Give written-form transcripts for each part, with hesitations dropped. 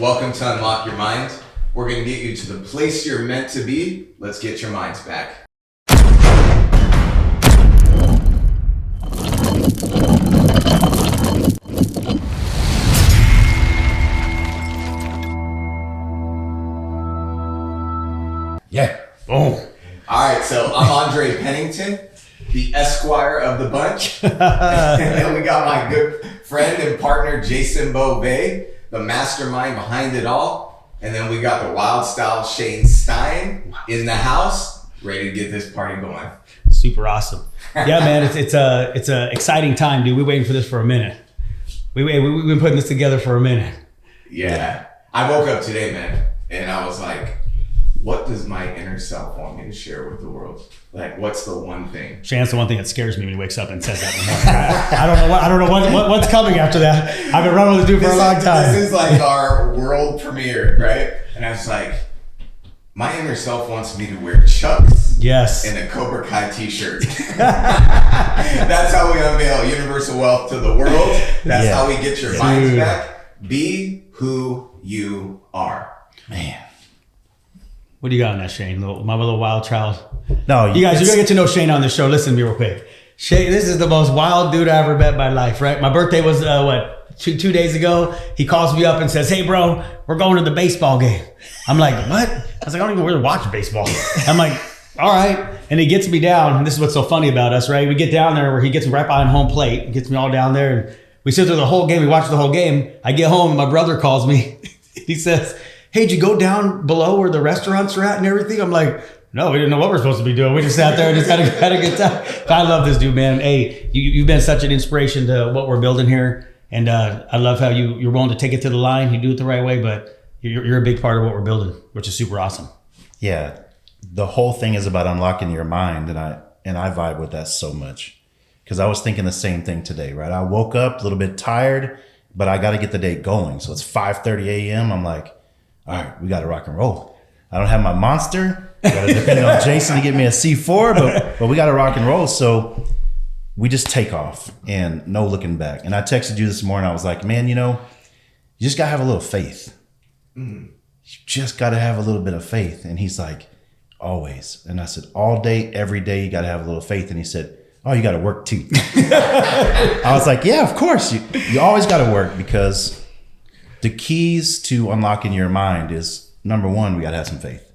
Welcome to Unlock Your Mind. We're going to get you to the place you're meant to be. Let's get your minds back. Yeah. Boom. All right, so I'm Andre Pennington, the Esquire of the bunch. And then we got my good friend and partner, Jason Beauvais, the mastermind behind it all. And then we got the wild style Shane Stein in the house, ready to get this party going. Super awesome. Yeah, man, it's a exciting time, dude. We're waiting for this for a minute. We've been putting this together for a minute. Yeah. I woke up today, man, and I was like, what does my inner self want me to share with the world? Like, what's the one thing? Shane's the one thing that scares me when he wakes up and says that in the morning. I don't know what's coming after that. I've been running with this dude for a long time. This is like our world premiere, right? And I was like, my inner self wants me to wear Chucks. Yes. And a Cobra Kai t-shirt. That's how we unveil universal wealth to the world. That's how we get your minds back. Be who you are. Man. What do you got on that, Shane? My little wild child. No, you guys, you're gonna get to know Shane on the show. Listen to me real quick. Shane, this is the most wild dude I ever met in my life, right? My birthday was two days ago. He calls me up and says, "Hey, bro, we're going to the baseball game." I'm like, "What?" I was like, "I don't even really watch baseball." I'm like, "All right." And he gets me down. And this is what's so funny about us, right? We get down there where he gets me right behind home plate. He gets me all down there, and we sit through the whole game. We watch the whole game. I get home, and my brother calls me. He says, "Hey, did you go down below where the restaurants are at and everything?" I'm like, "No, we didn't know what we're supposed to be doing. We just sat there and just had a good time." But I love this dude, man. Hey, you've been such an inspiration to what we're building here. And I love how you're willing to take it to the line. You do it the right way, but you're a big part of what we're building, which is super awesome. Yeah. The whole thing is about unlocking your mind. And I vibe with that so much because I was thinking the same thing today, right? I woke up a little bit tired, but I got to get the day going. So it's 5:30 a.m. I'm like, all right, we got to rock and roll. I don't have my monster. I got to depend on Jason to get me a C4, but we got to rock and roll. So we just take off and no looking back. And I texted you this morning. I was like, man, you just got to have a little faith. You just got to have a little bit of faith. And he's like, always. And I said, all day, every day, you got to have a little faith. And he said, oh, you got to work too. I was like, yeah, of course. You always got to work because the keys to unlocking your mind is, number one, we got to have some faith,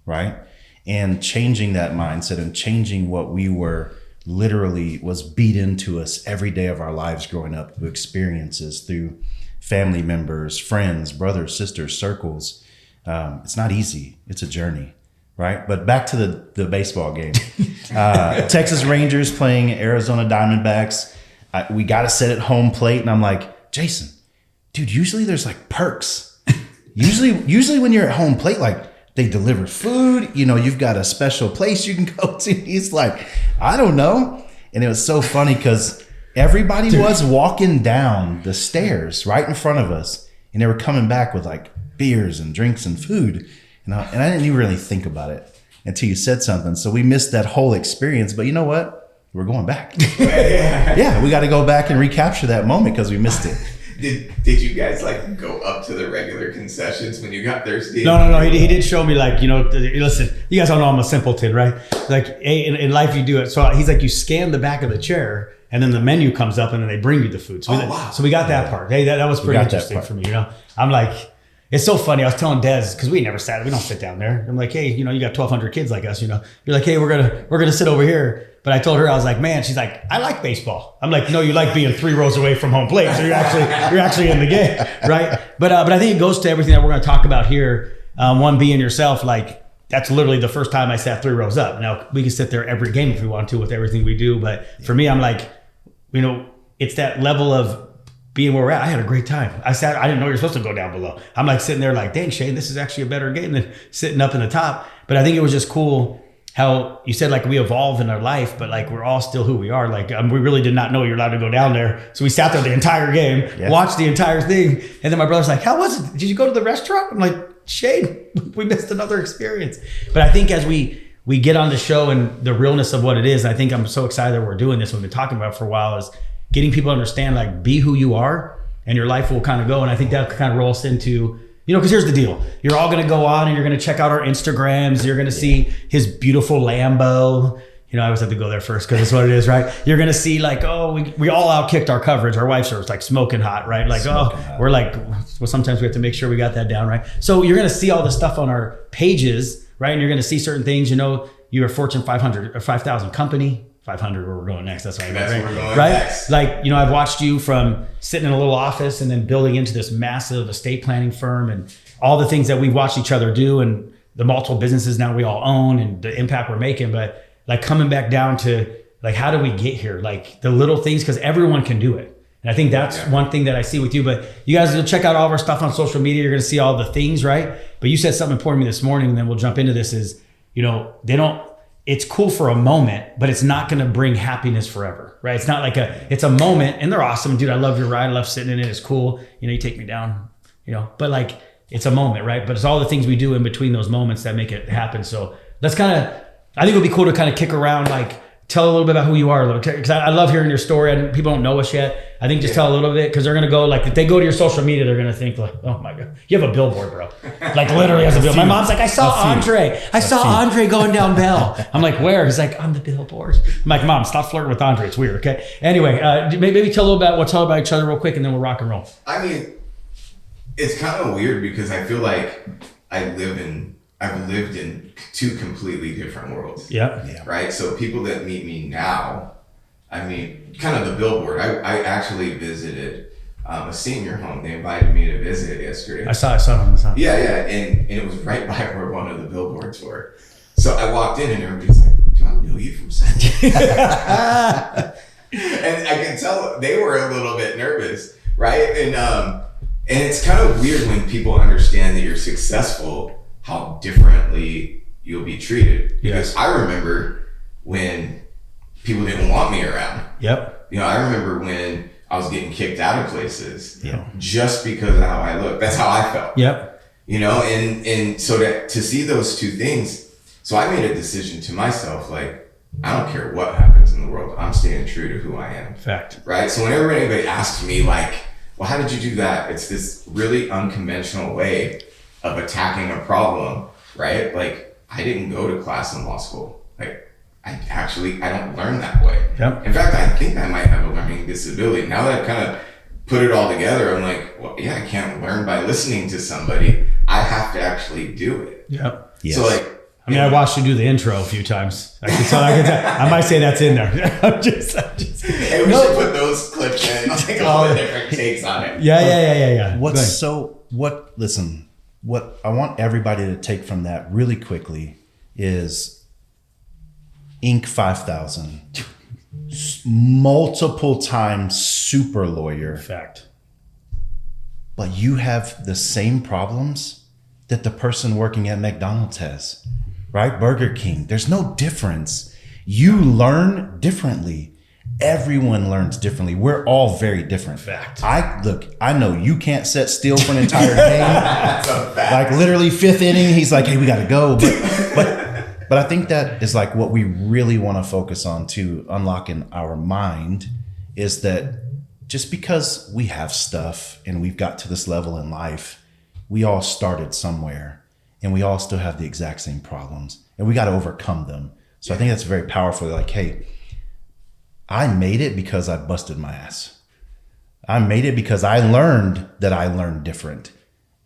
right? And changing that mindset and changing what we were literally was beat into us every day of our lives growing up through experiences, through family members, friends, brothers, sisters, circles. It's not easy. It's a journey, right? But back to the baseball game. Texas Rangers playing Arizona Diamondbacks. We got to sit at home plate. And I'm like, Jason, dude, usually there's like perks. Usually when you're at home plate, like they deliver food, you've got a special place you can go to. He's like, I don't know. And it was so funny because everybody was walking down the stairs right in front of us. And they were coming back with like beers and drinks and food. And I didn't even really think about it until you said something. So we missed that whole experience. But you know what? We're going back. Yeah, we got to go back and recapture that moment because we missed it. Did you guys like go up to the regular concessions when you got thirsty? No. He did show me like, listen, you guys all know I'm a simpleton, right? Like in life you do it. So he's like, you scan the back of the chair and then the menu comes up and then they bring you the food. So, so we got that part. Hey, that was pretty interesting for me, I'm like, it's so funny. I was telling Des, because we don't sit down there. I'm like, hey, you got 1,200 kids like us, You're like, hey, we're gonna sit over here. But I told her, I was like, man, she's like, I like baseball. I'm like, no, you like being 3 rows away from home plate. So you're actually in the game, right? But I think it goes to everything that we're going to talk about here. One, being yourself, like that's literally the first time I sat 3 rows up. Now we can sit there every game if we want to with everything we do. But for me, I'm like, it's that level of being where we're at. I had a great time. I didn't know you're supposed to go down below. I'm like sitting there like, dang, Shane, this is actually a better game than sitting up in the top. But I think it was just cool how you said like we evolve in our life, but like we're all still who we are. Like we really did not know you're allowed to go down there. So we sat there the entire game, watched the entire thing. And then my brother's like, how was it? Did you go to the restaurant? I'm like, Shane, we missed another experience. But I think as we get on the show and the realness of what it is, I think I'm so excited that we're doing this. We've been talking about it for a while is getting people to understand, like, be who you are and your life will kind of go. And I think that kind of rolls into You know, because here's the deal. You're all going to go on and you're going to check out our Instagrams. You're going to see his beautiful Lambo. You know, I always have to go there first because it's what it is, right? You're going to see like, oh, we all outkicked our coverage. Our wives are like smoking hot, right? Like, we're like, well, sometimes we have to make sure we got that down, right? So you're going to see all the stuff on our pages, right? And you're going to see certain things, you know, you're a Fortune 500 or 5,000 company. 500 where we're going next. That's where we're going next. Like, you know, I've watched you from sitting in a little office and then building into this massive estate planning firm and all the things that we've watched each other do and the multiple businesses now we all own and the impact we're making. But like coming back down to like, how do we get here? Like the little things, because everyone can do it. And I think that's one thing that I see with you. But you guys will check out all of our stuff on social media. You're going to see all the things, right? But you said something important to me this morning, and then we'll jump into this is, you know, it's cool for a moment, but it's not going to bring happiness forever, right? It's not like it's a moment and they're awesome. Dude, I love your ride. I love sitting in it. It's cool. You know, you take me down, you know, but like it's a moment, right? But it's all the things we do in between those moments that make it happen. So that's I think it would be cool to kind of kick around, like tell a little bit about who you are, because I love hearing your story and people don't know us yet. I think just tell a little bit, because they're going to go like, if they go to your social media, they're going to think like, oh my God, you have a billboard, bro. Like literally has a billboard. My mom's like, I saw Andre going down Bell. I'm like, where? He's like, on the billboard. I'm like, Mom, stop flirting with Andre. It's weird. Okay. Anyway, maybe tell about each other real quick and then we'll rock and roll. I mean, it's kind of weird because I feel like I've lived in two completely different worlds. Yeah. Right. So people that meet me now, I mean, kind of the billboard. I actually visited a senior home. They invited me to visit yesterday. I saw it on the sign. Yeah. And it was right by where one of the billboards were. So I walked in and everybody's like, do I know you from something? And I can tell they were a little bit nervous, right? And it's kind of weird when people understand that you're successful, how differently you'll be treated. Because I remember when people didn't want me around. Yep. You know, I remember when I was getting kicked out of places just because of how I looked. That's how I felt. Yep. You know, and so to see those two things, so I made a decision to myself, like, I don't care what happens in the world. I'm staying true to who I am. Fact. Right? So whenever anybody asks me, like, well, how did you do that? It's this really unconventional way of attacking a problem, right? Like, I didn't go to class in law school. Like, I don't learn that way. Yep. In fact, I think I might have a learning disability. Now that I've kind of put it all together, I'm like, well, yeah, I can't learn by listening to somebody. I have to actually do it. Yep. Yes. So like, I mean, I watched you do the intro a few times. I can tell. I might say that's in there. I'm just. Hey, we should put those clips in. I'll take all the different takes on it. Yeah. Listen, what I want everybody to take from that really quickly is Inc. 5000, multiple times super lawyer. Fact. But you have the same problems that the person working at McDonald's has, right? Burger King. There's no difference. You learn differently. Everyone learns differently. We're all very different. Fact. I know you can't set still for an entire game. That's a fact. Like literally 5th inning, he's like, hey, we got to go. But I think that is like what we really want to focus on to unlocking our mind, is that just because we have stuff and we've got to this level in life, we all started somewhere and we all still have the exact same problems and we got to overcome them. So I think that's very powerful. Like, hey, I made it because I busted my ass. I made it because I learned that I learned different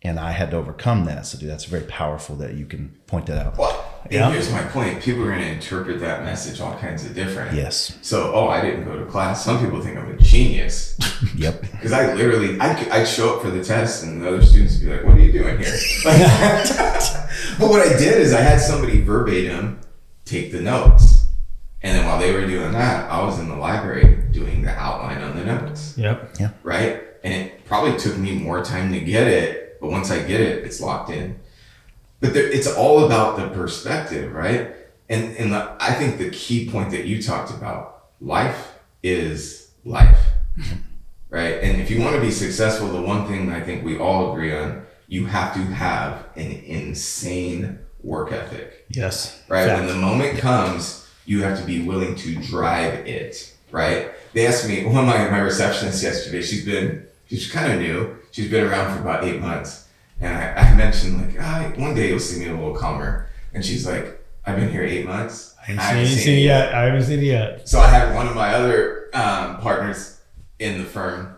and I had to overcome that. So dude, that's very powerful that you can point that out. Well, and here's my point. People are going to interpret that message all kinds of different. Yes. So, I didn't go to class. Some people think I'm a genius. Yep. Because I literally, I'd show up for the test and the other students would be like, what are you doing here? But what I did is I had somebody verbatim take the notes. And then while they were doing that, I was in the library doing the outline on the notes. Yep. Yeah. Right? And it probably took me more time to get it, but once I get it, it's locked in. But it's all about the perspective, right? And I think the key point that you talked about, life is life, right? And if you want to be successful, the one thing I think we all agree on, you have to have an insane work ethic. Yes. Right? Fact. When the moment comes, you have to be willing to drive it, right? They asked me, one of my receptionists yesterday, she's kind of new. She's been around for about 8 months. And I mentioned like, one day you'll see me a little calmer. And she's like, I've been here 8 months. I haven't seen it yet. So I had one of my other partners in the firm,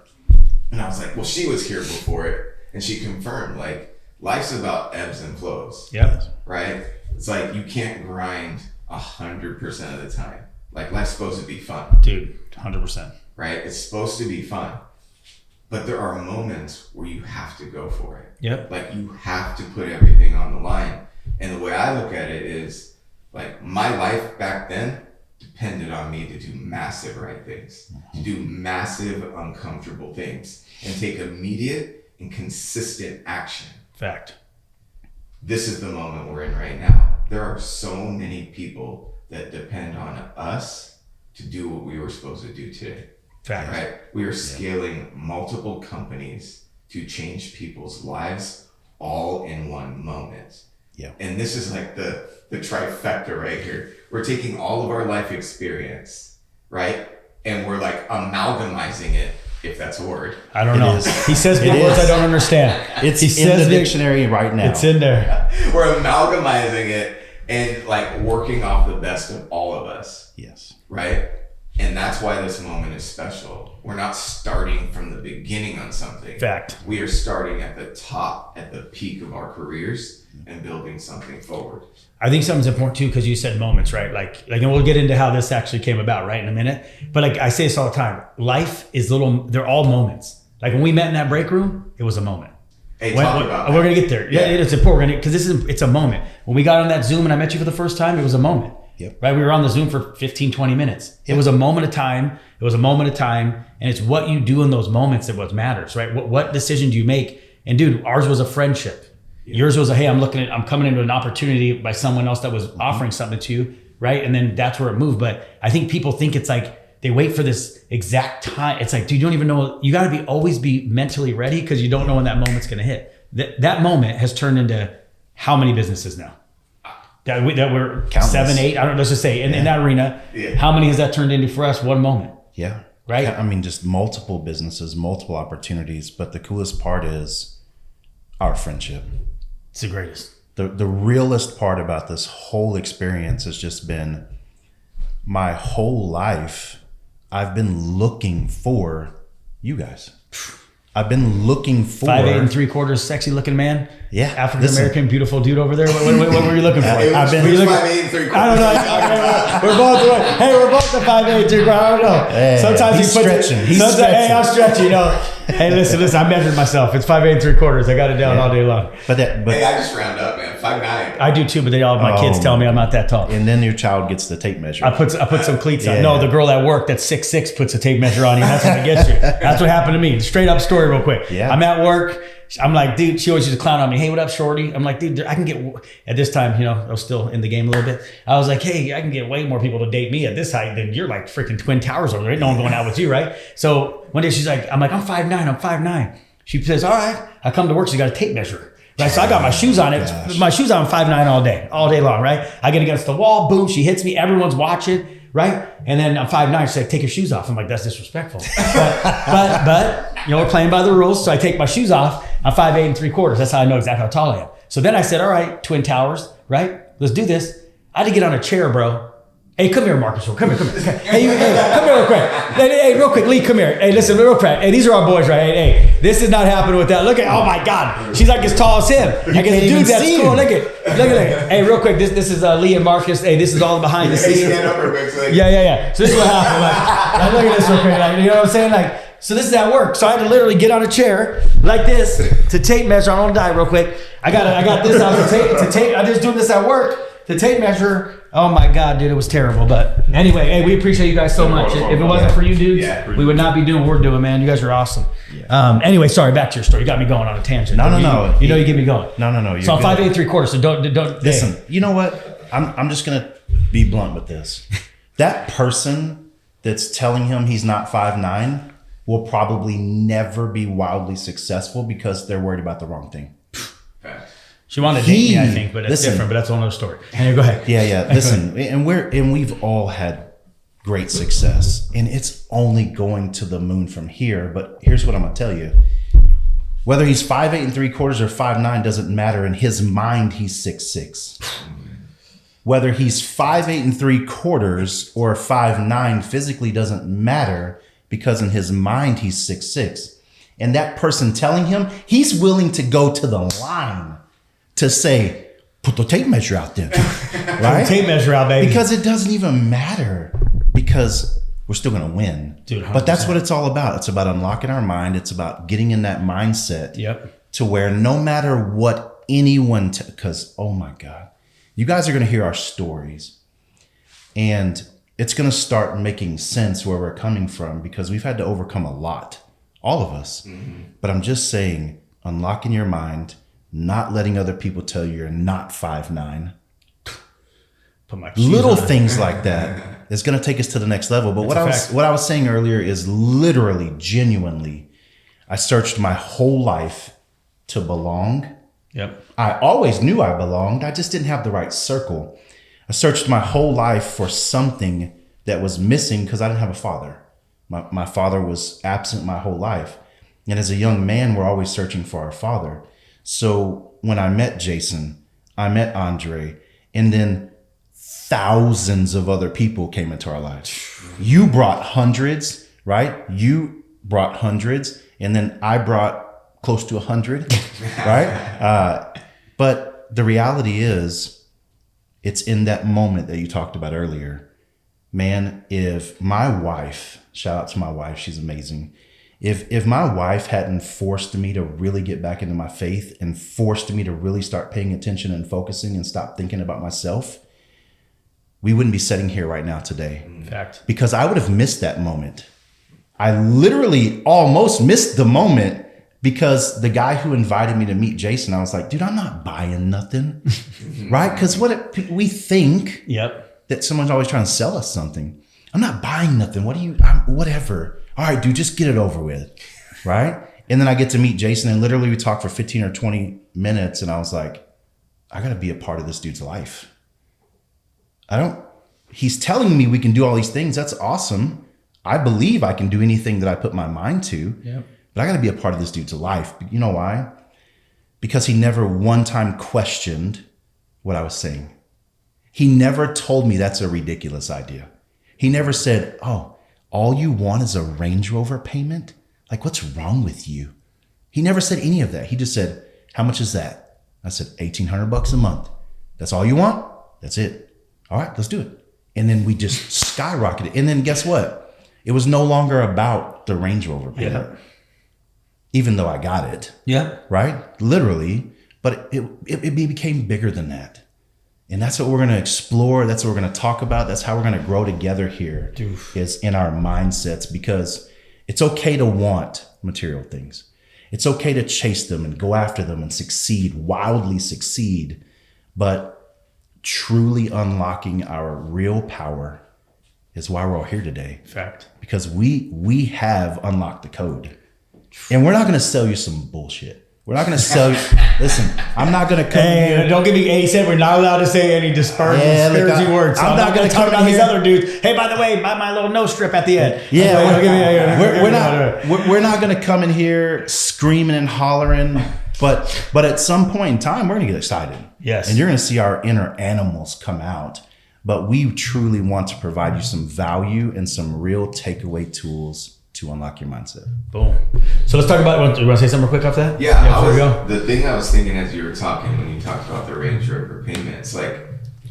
and I was like, well, she was here before it, and she confirmed like life's about ebbs and flows. Yep. Right? It's like you can't grind 100% of the time. Like life's supposed to be fun. Dude, 100%. Right? It's supposed to be fun. But there are moments where you have to go for it. Yep. Like you have to put everything on the line. And the way I look at it is like my life back then depended on me to do massive right things, to do massive uncomfortable things, and take immediate and consistent action. Fact. This is the moment we're in right now. There are so many people that depend on us to do what we were supposed to do today. Fact. Right? We are scaling multiple companies to change people's lives all in one moment. Yeah. And this is like the trifecta right here. We're taking all of our life experience, right? And we're like amalgamizing it, if that's a word. I don't know. is. He says big words I don't understand. It's He in says the big- dictionary right now. It's in there. We're amalgamizing it and like working off the best of all of us, Yes. right? And that's why this moment is special. We're not starting from the beginning on something. Fact. We are starting at the top, at the peak of our careers and building something forward. I think something's important too, because you said moments, right? Like, and we'll get into how this actually came about, right, in a minute. But like I say this all the time, life is they're all moments. Like when we met in that break room, it was a moment. Hey, talk about that. We're gonna get there. Yeah, it's important because it's a moment. When we got on that Zoom and I met you for the first time, it was a moment. Yep. Right? We were on the Zoom for 15, 20 minutes. It was a moment of time. It was a moment of time. And it's what you do in those moments that what matters, right? What decision do you make? And dude, ours was a friendship. Yeah. Yours was hey, I'm coming into an opportunity by someone else that was offering something to you, right? And then that's where it moved. But I think people think it's like, they wait for this exact time. It's like, dude, you don't even know. You got to always be mentally ready because you don't know when that moment's going to hit. That moment has turned into how many businesses now? That we're Countless. 7, 8, I don't know, let's just say in that arena, how many has that turned into for us? One moment. Yeah. Right. I mean, just multiple businesses, multiple opportunities. But the coolest part is our friendship. It's the greatest. The realest part about this whole experience has just been my whole life. I've been looking for you guys. I've been looking for 5'8" and 3/4 sexy looking man. Yeah, African American beautiful dude over there. What were you looking for? I've been 5'8" and 3/4. I don't know. We're both the 5'8" 3/4. I don't know. Hey, sometimes he's he puts stretching. it. He's stretching. Hey, I'm stretching. You know. Hey, listen. I measured myself. It's 5'8" and 3/4. I got it down all day long. But hey, I just round up, man. 5'9". I do too, but my kids tell me I'm not that tall. And then your child gets the tape measure. I put some cleats on. Yeah. No, the girl at work that's 6'6" puts a tape measure on you. That's what it gets you. That's what happened to me. Straight up story, real quick. Yeah. I'm at work. I'm like, dude, she always used to clown on me. Hey, what up, shorty? I'm like, dude, I can get, at this time, I was still in the game a little bit. I was like, hey, I can get way more people to date me at this height than you're like freaking Twin Towers over there. Ain't no one going out with you, right? So one day she's like, I'm 5'9". She says, all right. I come to work, she's got a tape measure. Right, so I got my shoes on. My shoes on 5'9" all day long, right? I get against the wall, boom, she hits me. Everyone's watching, right? And then I'm 5'9". She's like, take your shoes off. I'm like, that's disrespectful. But we're playing by the rules. So I take my shoes off. I'm 5'8" and 3/4. That's how I know exactly how tall I am. So then I said, all right, Twin Towers, right? Let's do this. I had to get on a chair, bro. Hey, come here, Marcus. Come here. Hey, come here real quick. Hey, real quick, Lee, come here. Hey, listen, real quick. Hey, these are our boys, right? Hey, this is not happening with that. Look at, oh my God. She's like as tall as him. I guess, dude, that's cool. Look at. Hey, real quick, this is Lee and Marcus. Hey, this is all behind the scenes. Stand up real quick. So Yeah. So this is what happened. Like, look at this real quick. Like, you know what I'm saying? Like, so this is at work. So I had to literally get on a chair like this to tape measure. I don't die real quick. I got this out to tape. I'm just doing this at work to tape measure. Oh my God, dude, it was terrible. But anyway, hey, we appreciate you guys so much. If it wasn't for you dudes, we would not be doing what we're doing, man. You guys are awesome. Yeah. Anyway, sorry, back to your story. You got me going on a tangent. No. You know you get me going. No. So I'm 5'8" 3/4. So don't listen. You know what? I'm just gonna be blunt with this. That person that's telling him he's not 5'9" will probably never be wildly successful because they're worried about the wrong thing. She wanted to date me, I think, but it's different. But that's another story. Anyway, go ahead. Yeah. Listen, and we've all had great success, and it's only going to the moon from here. But here's what I'm gonna tell you: Whether he's 5'8" and 3/4 or 5'9" doesn't matter. In his mind, he's 6'6". Whether he's 5'8" and 3/4 or 5'9" physically doesn't matter, because in his mind, he's 6'6". And that person telling him, he's willing to go to the line to say, put the tape measure out there. Right? Tape measure out, baby. Because it doesn't even matter, because we're still going to win. Dude, 100%. But that's what it's all about. It's about unlocking our mind. It's about getting in that mindset to where no matter what anyone, because, oh my God, you guys are going to hear our stories, and it's going to start making sense where we're coming from, because we've had to overcome a lot, all of us. But I'm just saying, unlocking your mind, not letting other people tell you you're not 5'9". Little things like that is going to take us to the next level. But what I was saying earlier is literally, genuinely, I searched my whole life to belong. Yep. I always knew I belonged. I just didn't have the right circle. I searched my whole life for something that was missing because I didn't have a father. My father was absent my whole life. And as a young man, we're always searching for our father. So when I met Jason, I met Andre, and then thousands of other people came into our lives. You brought hundreds, right? You brought hundreds, and then I brought close to 100, right? But the reality is, it's in that moment that you talked about earlier. Man, if my wife, shout out to my wife, she's amazing. If my wife hadn't forced me to really get back into my faith and forced me to really start paying attention and focusing and stop thinking about myself, we wouldn't be sitting here right now today. Fact. Because I would have missed that moment. I literally almost missed the moment because the guy who invited me to meet Jason, I was like, dude, I'm not buying nothing, right? Because we think that someone's always trying to sell us something. I'm not buying nothing. Whatever. All right, dude, just get it over with, right? And then I get to meet Jason, and literally we talked for 15 or 20 minutes, and I was like, I got to be a part of this dude's life. He's telling me we can do all these things. That's awesome. I believe I can do anything that I put my mind to. Yep. But I got to be a part of this dude's life. You know why? Because he never one time questioned what I was saying. He never told me that's a ridiculous idea. He never said, oh, all you want is a Range Rover payment? Like, what's wrong with you? He never said any of that. He just said, how much is that? I said, $1,800 a month. That's all you want? That's it. All right, let's do it. And then we just skyrocketed. And then guess what? It was no longer about the Range Rover payment. Even though I got it. Yeah. Right? Literally. But it became bigger than that. And that's what we're going to explore. That's what we're going to talk about. That's how we're going to grow together here. Is in our mindsets, because it's okay to want material things. It's okay to chase them and go after them and succeed, wildly succeed. But truly unlocking our real power is why we're all here today. Fact. Because we have unlocked the code. And we're not going to sell you some bullshit. We're not going to sell you. Listen, I'm not going to come here. Don't give me. He said we're not allowed to say any disparaging words. So I'm not going to come down these other dudes. Hey, by the way, buy my little nose strip at the end. Yeah, we're not going to come in here screaming and hollering. But at some point in time, we're going to get excited. Yes, and you're going to see our inner animals come out. But we truly want to provide you some value and some real takeaway tools to unlock your mindset. Boom. So let's talk about, you want to say something real quick off that? Yeah, the thing I was thinking as you were talking, when you talked about the Range Rover payment, it's like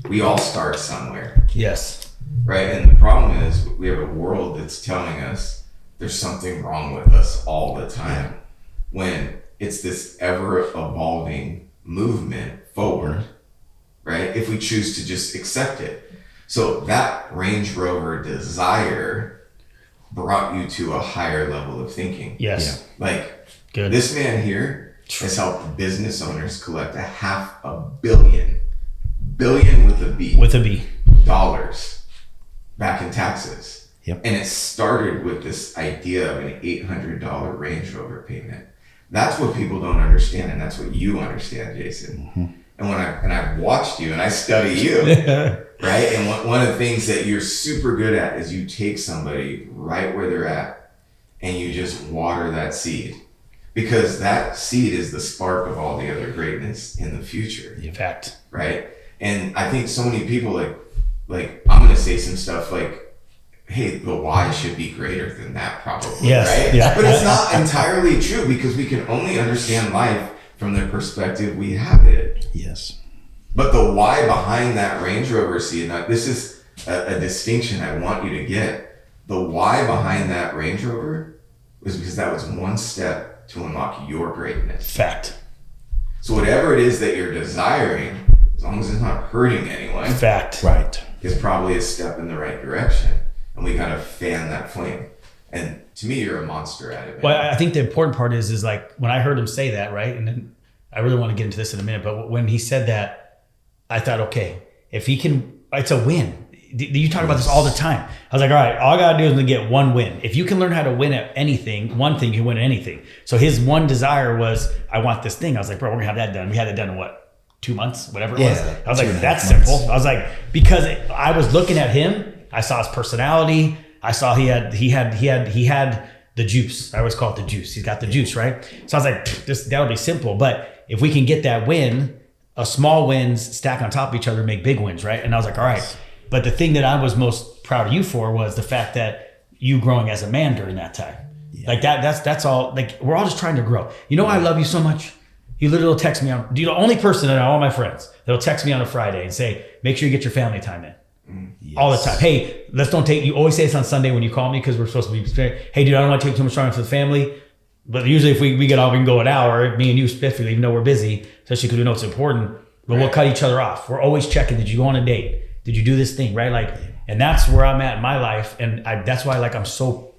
we all start somewhere. Yes. Right? And the problem is we have a world that's telling us there's something wrong with us all the time. When it's this ever evolving movement forward, right? If we choose to just accept it. So that Range Rover desire brought you to a higher level of thinking. Yes. Yeah. Like, good. This man here has helped business owners collect $500 billion with a B, dollars back in taxes. Yep. And it started with this idea of an $800 Range Rover payment. That's what people don't understand, and that's what you understand, Jason. Mm-hmm. And when I've watched you and I study you, right? And one of the things that you're super good at is you take somebody right where they're at and you just water that seed. because that seed is the spark of all the other greatness in the future. In fact. Right? And I think so many people like I'm going to say some stuff like, hey, the why should be greater than that probably, yes. right? Yeah. But it's not entirely true because we can only understand life from the perspective we have it. Yes. But the why behind that Range Rover seed, now this is a distinction I want you to get. The why behind that Range Rover was because that was one step to unlock your greatness. Fact. So whatever it is that you're desiring, as long as it's not hurting anyone, Fact. Right. is probably a step in the right direction. And we gotta fan that flame. And to me, you're a monster at it, man. Well, I think the important part is like when I heard him say that, right? And then I really want to get into this in a minute, but when he said that, I thought, okay, if he can, it's a win. You talk about this all the time. I was like, all right, all I got to do is to get one win. If you can learn how to win at anything, one thing, you win at anything. So his one desire was, I want this thing. I was like, bro, we're going to have that done. We had it done in what, 2 months, whatever it was? I was like, that's simple. I was like, because I was looking at him, I saw his personality. I saw he had the juice. I always call it the juice. He's got the juice, right? So I was like, that'll be simple. But if we can get that win, small wins stack on top of each other, make big wins, right? And I was like, all right. But the thing that I was most proud of you for was the fact that you growing as a man during that time. Yeah. Like that's all. Like we're all just trying to grow. You know, I love you so much. You literally will text me on. You're the only person out of all my friends that'll text me on a Friday and say, make sure you get your family time in. Yes. All the time. Hey, you always say this on Sunday when you call me because we're supposed to be, hey dude, I don't want to take too much time for the family. But usually if we get off, we can go an hour, me and you specifically, even though we're busy, especially because we know it's important, but we'll cut each other off. We're always checking, did you go on a date? Did you do this thing, right? Like, and that's where I'm at in my life. And that's why I'm so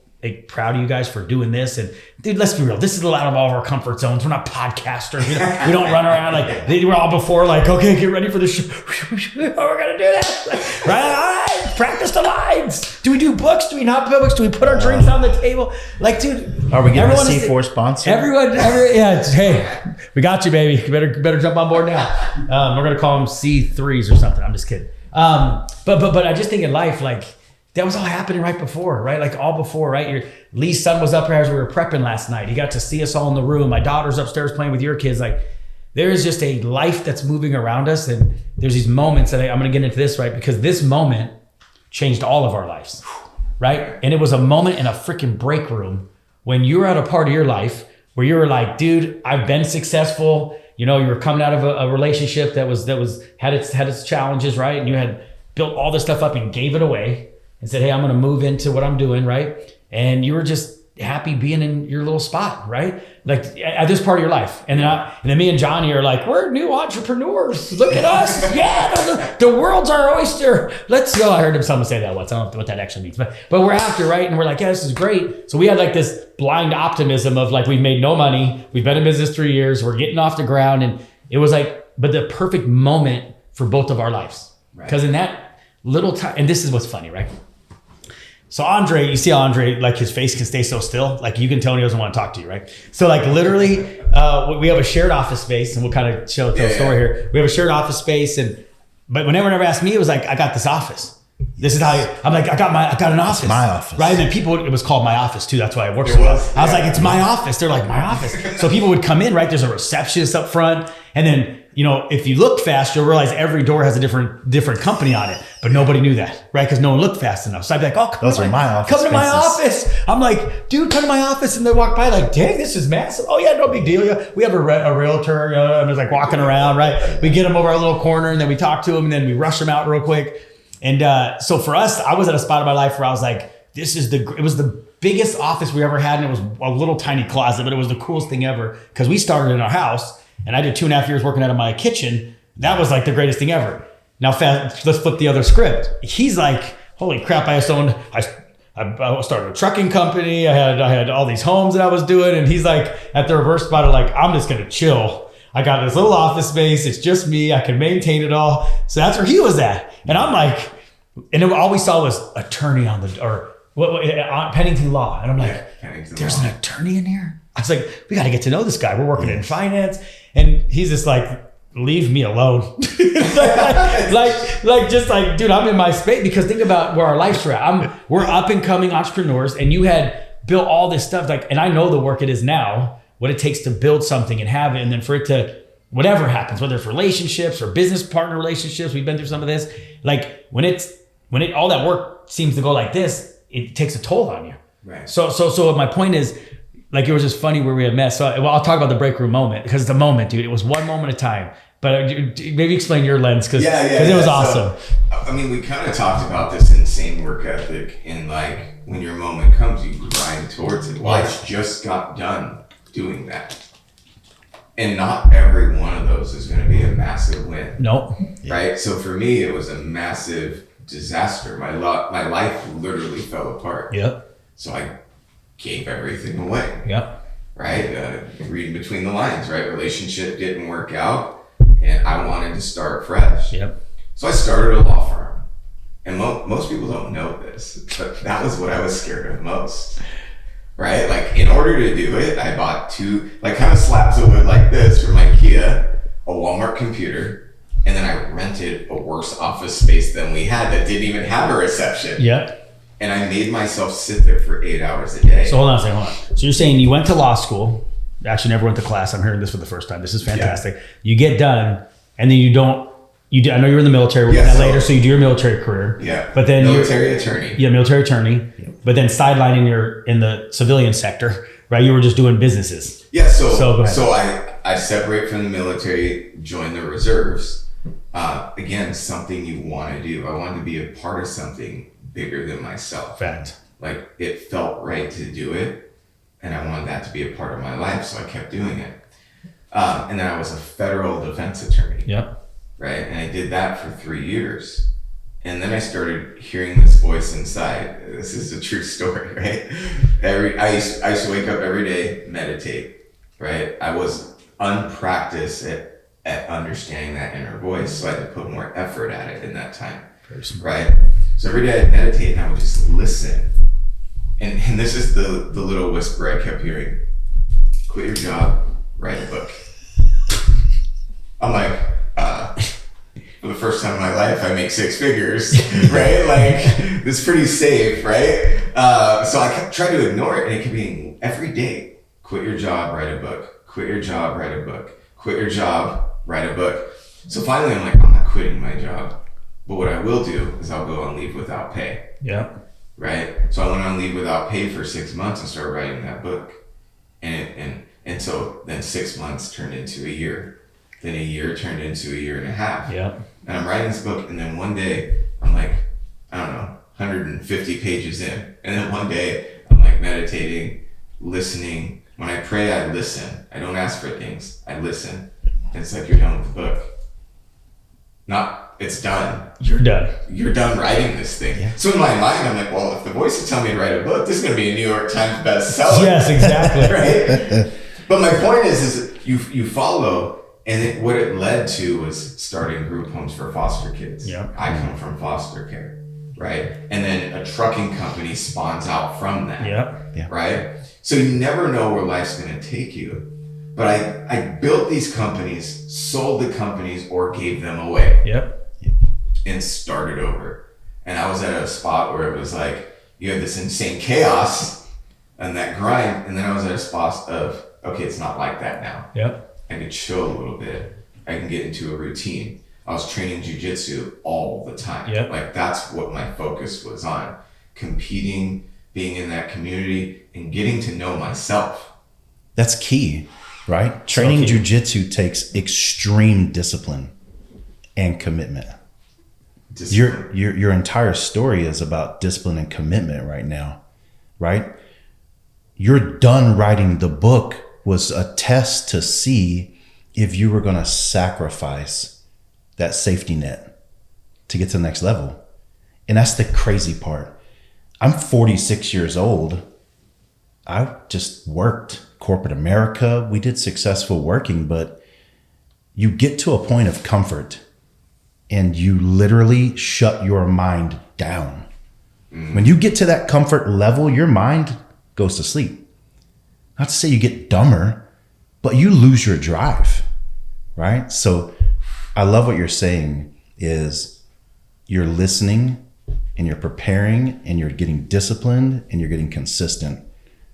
proud of you guys for doing this. And dude, let's be real. This is out of all of our comfort zones. We're not podcasters. We don't run around like they were all before, like, okay, get ready for the show. We're going to do that. Like, right? All right. Practice the lines. Do we do books? Do we not books? Do we put our drinks on the table? Like, dude. Are we getting a C4 sponsor? Hey, we got you, baby. You better jump on board now. We're going to call them C3s or something. I'm just kidding. But I just think in life, like, that was all happening right before, right? Like all before, right? Lee's son was up here as we were prepping last night. He got to see us all in the room. My daughter's upstairs playing with your kids. Like there is just a life that's moving around us. And there's these moments that I'm going to get into this, right? Because this moment changed all of our lives, right? And it was a moment in a freaking break room when you were at a part of your life where you were like, dude, I've been successful. You know, you were coming out of a relationship that had its challenges, right? And you had built all this stuff up and gave it away. And said, hey, I'm going to move into what I'm doing, right? And you were just happy being in your little spot, right? Like at this part of your life. And then me and Johnny are like, we're new entrepreneurs. Look at us. Yeah, the world's our oyster. Let's go. I heard someone say that once. I don't know what that actually means. But we're after, right? And we're like, yeah, this is great. So we had like this blind optimism of like, we've made no money. We've been in business 3 years. We're getting off the ground. And it was like, but the perfect moment for both of our lives. Because in that little time, and this is what's funny, right? So Andre, you see Andre, like his face can stay so still. Like you can tell when he doesn't want to talk to you, right? So like literally, we have a shared office space and we'll kind of tell a story here. We have a shared office space but whenever asked me, it was like, I got this office. This is how I'm like, I got an office. My office. Right? And then it was called My Office too. That's why it works so well. I was like, it's my office. They're like, my office. So people would come in, right? There's a receptionist up front. And then, you know, if you look fast, you'll realize every door has a different company on it, but nobody knew that, right? Because no one looked fast enough. So I'd be like, oh, come to my office. I'm like, dude, come to my office. And they walk by like, dang, this is massive. Oh yeah, no big deal. Yeah. We have a realtor, and it's like walking around, right? We get them over our little corner and then we talk to them and then we rush them out real quick. And so for us, I was at a spot in my life where I was like, it was the biggest office we ever had. And it was a little tiny closet, but it was the coolest thing ever because we started in our house. And I did 2.5 years working out of my kitchen. That was like the greatest thing ever. Now, let's flip the other script. He's like, holy crap, I started a trucking company. I had all these homes that I was doing. And he's like at the reverse spot of like, I'm just going to chill. I got this little office space. It's just me. I can maintain it all. So that's where he was at. And I'm like, and all we saw was attorney on Pennington Law. And I'm like, there's an attorney in here? I was like, we got to get to know this guy. We're working in finance. And he's just like, leave me alone. like, dude, I'm in my space because think about where our lives are at. We're up and coming entrepreneurs and you had built all this stuff. Like, and I know the work it is now, what it takes to build something and have it, and then for it to, whatever happens, whether it's relationships or business partner relationships, we've been through some of this. Like when all that work seems to go like this, it takes a toll on you. Right. So my point is, like, it was just funny where we had met. So I'll talk about the break room moment, because it's a moment, dude. It was one moment at a time. But maybe explain your lens, because it was awesome. So, I mean, we kind of talked about this insane work ethic, and like when your moment comes, you grind towards it. Well, I just got done doing that, and not every one of those is going to be a massive win. Nope. Right. So for me, it was a massive disaster. My life literally fell apart. Yep. So I gave everything away. Yep. Right. Reading between the lines. Right. Relationship didn't work out. And I wanted to start fresh. Yep. So I started a law firm. And most people don't know this, but that was what I was scared of most. Right? Like, in order to do it, I bought 2, like, kind of slabs of wood like this from IKEA, a Walmart computer, and then I rented a worse office space than we had that didn't even have a reception. Yep. And I made myself sit there for 8 hours a day. So hold on a second. So you're saying you went to law school. Actually never went to class. I'm hearing this for the first time. This is fantastic. Yeah. You get done, and then I know you were in the military. We'll get that later. So you do your military career. Yeah. But then military attorney. Yeah, military attorney. Yeah. But then sidelining in the civilian sector, right? You were just doing businesses. Yeah. So go ahead. So I separate from the military, join the reserves. Again, something you want to do. I wanted to be a part of something bigger than myself. Fact. Like, it felt right to do it. And I wanted that to be a part of my life, so I kept doing it. And then I was a federal defense attorney. Yep. Right? And I did that for 3 years. And then I started hearing this voice inside. This is a true story, right? I used to wake up every day, meditate, right? I was unpracticed at understanding that inner voice, so I had to put more effort at it in that time, right? So every day I'd meditate and I would just listen. And this is the little whisper I kept hearing. Quit your job, write a book. I'm like, for the first time in my life, I make 6 figures, right? Like, this is pretty safe, right? So I kept trying to ignore it, and it kept being every day. Quit your job, write a book. Quit your job, write a book. Quit your job, write a book. So finally, I'm like, I'm not quitting my job. But what I will do is I'll go on leave without pay. Yeah. Right? So I went on leave without pay for 6 months and started writing that book. And so then 6 months turned into a year. Then a year turned into a year and a half. Yeah. And I'm writing this book, and then one day I'm like, I don't know, 150 pages in. And then one day I'm like meditating, listening. When I pray, I listen. I don't ask for things. I listen. And it's like, you're done with the book. It's done. You're done. You're done writing this thing. Yeah. So in my mind, I'm like, well, if the voice is telling me to write a book, this is going to be a New York Times bestseller. Yes, exactly. Right? But my point is you follow, and what it led to was starting group homes for foster kids. Yep. I come from foster care, right? And then a trucking company spawns out from that. Yep. Yeah. Right? So you never know where life's going to take you. But I built these companies, sold the companies, or gave them away. Yep. And started over. And I was at a spot where it was like, you had this insane chaos and that grind. And then I was at a spot of, okay, it's not like that now. Yep. I can chill a little bit. I can get into a routine. I was training jiu-jitsu all the time. Yep. Like, that's what my focus was on. Competing, being in that community, and getting to know myself. That's key, right? Training jiu-jitsu takes extreme discipline and commitment. Your entire story is about discipline and commitment right now, right? You're done writing the book was a test to see if you were going to sacrifice that safety net to get to the next level. And that's the crazy part. I'm 46 years old. I just worked corporate America. We did successful working, but you get to a point of comfort and you literally shut your mind down. When you get to that comfort level, your mind goes to sleep. Not to say you get dumber, but you lose your drive, right? So I love what you're saying is you're listening and you're preparing and you're getting disciplined and you're getting consistent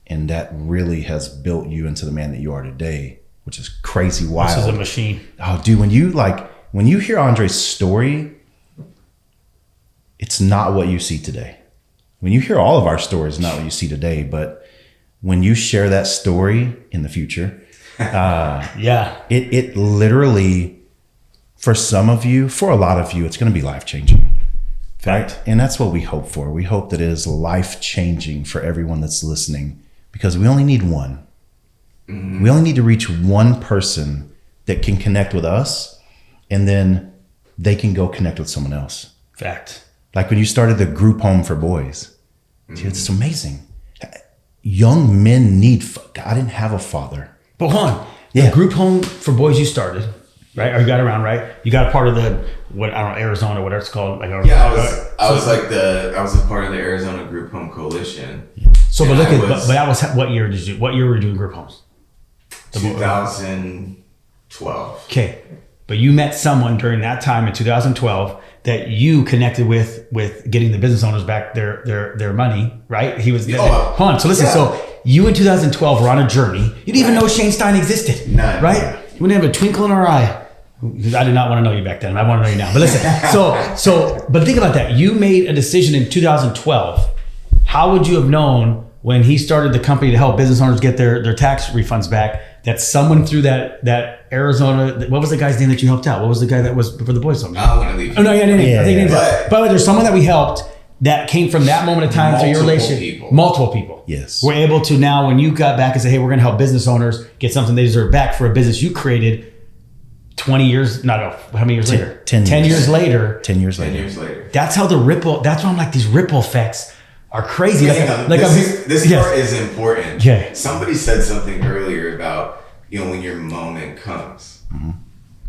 And that really has built you into the man that you are today, which is crazy wild. This is a machine. Oh, dude, when you hear Andre's story, it's not what you see today. When you hear all of our stories, not what you see today, but when you share that story in the future, it literally, for some of you, for a lot of you, it's going to be life-changing. Right? And that's what we hope for. We hope that it is life-changing for everyone that's listening, because we only need one. Mm-hmm. We only need to reach one person that can connect with us, and then they can go connect with someone else. Fact. Like when you started the group home for boys. Dude, it's amazing. Young men need, I didn't have a father. But hold on. The group home for boys you started, right? Or you got around, right? You got a part of the, what, I don't know, Arizona, whatever it's called. Like, I was a part of the Arizona Group Home Coalition. So, but look at, but that was, what year did you, what year were you doing group homes? 2012. Okay. But you met someone during that time in 2012 that you connected with getting the business owners back their money, right? He was, hold on. So listen, so you in 2012 were on a journey. You didn't even know Shane Stein existed, right? You wouldn't have a twinkle in our eye. I did not want to know you back then. I want to know you now. But listen, but think about that. You made a decision in 2012. How would you have known when he started the company to help business owners get their tax refunds back, that someone through that Arizona, what was the guy's name that you helped out? What was the guy that was for the boys home? I want to leave. Oh, no, yeah. But there's someone that we helped that came from that moment of time to your relationship. Multiple people. Yes. We're able to now, when you got back and say, hey, we're going to help business owners get something they deserve back for a business you created 20 years, how many years later? 10 years later. 10 years later. 10 years later. That's how the ripple, that's why I'm like, these ripple effects are crazy. This part is important. Yeah. Somebody said something earlier about, when your moment comes,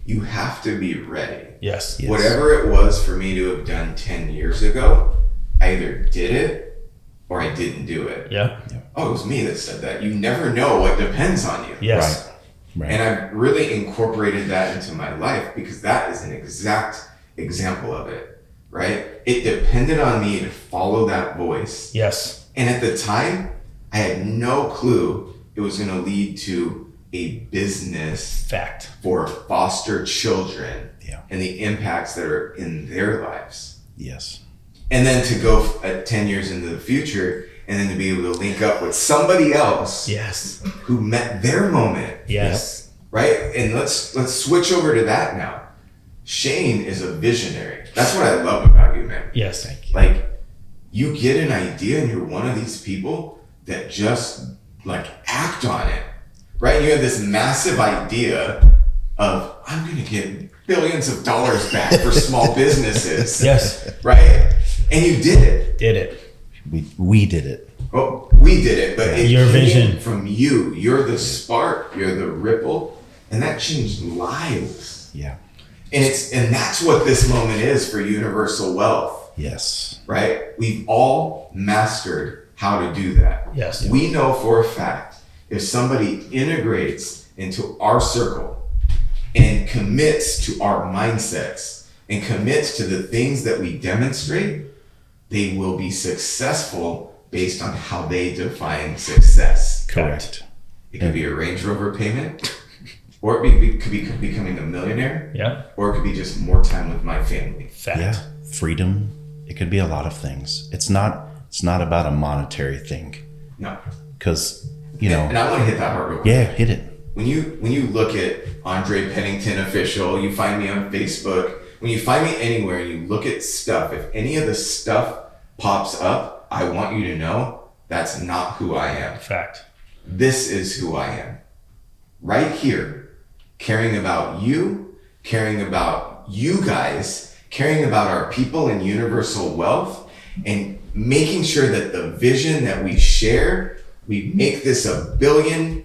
you have to be ready. Yes. Whatever it was for me to have done 10 years ago, I either did it or I didn't do it. Yeah. Oh, it was me that said that. You never know what depends on you. Yes. Right. And I've really incorporated that into my life because that is an exact example of it, right? It depended on me to follow that voice. Yes. And at the time, I had no clue it was going to lead to a business Fact. for foster children Yeah. and the impacts that are in their lives. Yes. And then to go at 10 years into the future and then to be able to link up with somebody else Yes. who met their moment. Yes. Right? And let's switch over to that now. Shane is a visionary. That's what I love about you, man. Yes. Thank you. Like, you get an idea and you're one of these people that just act on it. Right? You have this massive idea of, I'm going to get billions of dollars back for small businesses. Yes. Right? And you did it. Did it. We did it. Well, we did it, but it Your came vision. from you. You're the spark. You're the ripple. And that changed lives. Yeah. And that's what this moment is for universal wealth. Yes. Right? We've all mastered how to do that. Yes. We know for a fact if somebody integrates into our circle and commits to our mindsets and commits to the things that we demonstrate, they will be successful based on how they define success. Correct. It could be a Range Rover payment, or it could be becoming a millionaire, or it could be just more time with my family. Fact. Yeah. Freedom. It could be a lot of things. It's not about a monetary thing. No. Because, And I want to hit that part real quick. Yeah, hit it. When you look at Andre Pennington Official, you find me on Facebook, when you find me anywhere and you look at stuff, if any of the stuff pops up, I want you to know that's not who I am. Fact. This is who I am. Right here, caring about you guys, caring about our people and universal wealth, and making sure that the vision that we share, we make this $1 billion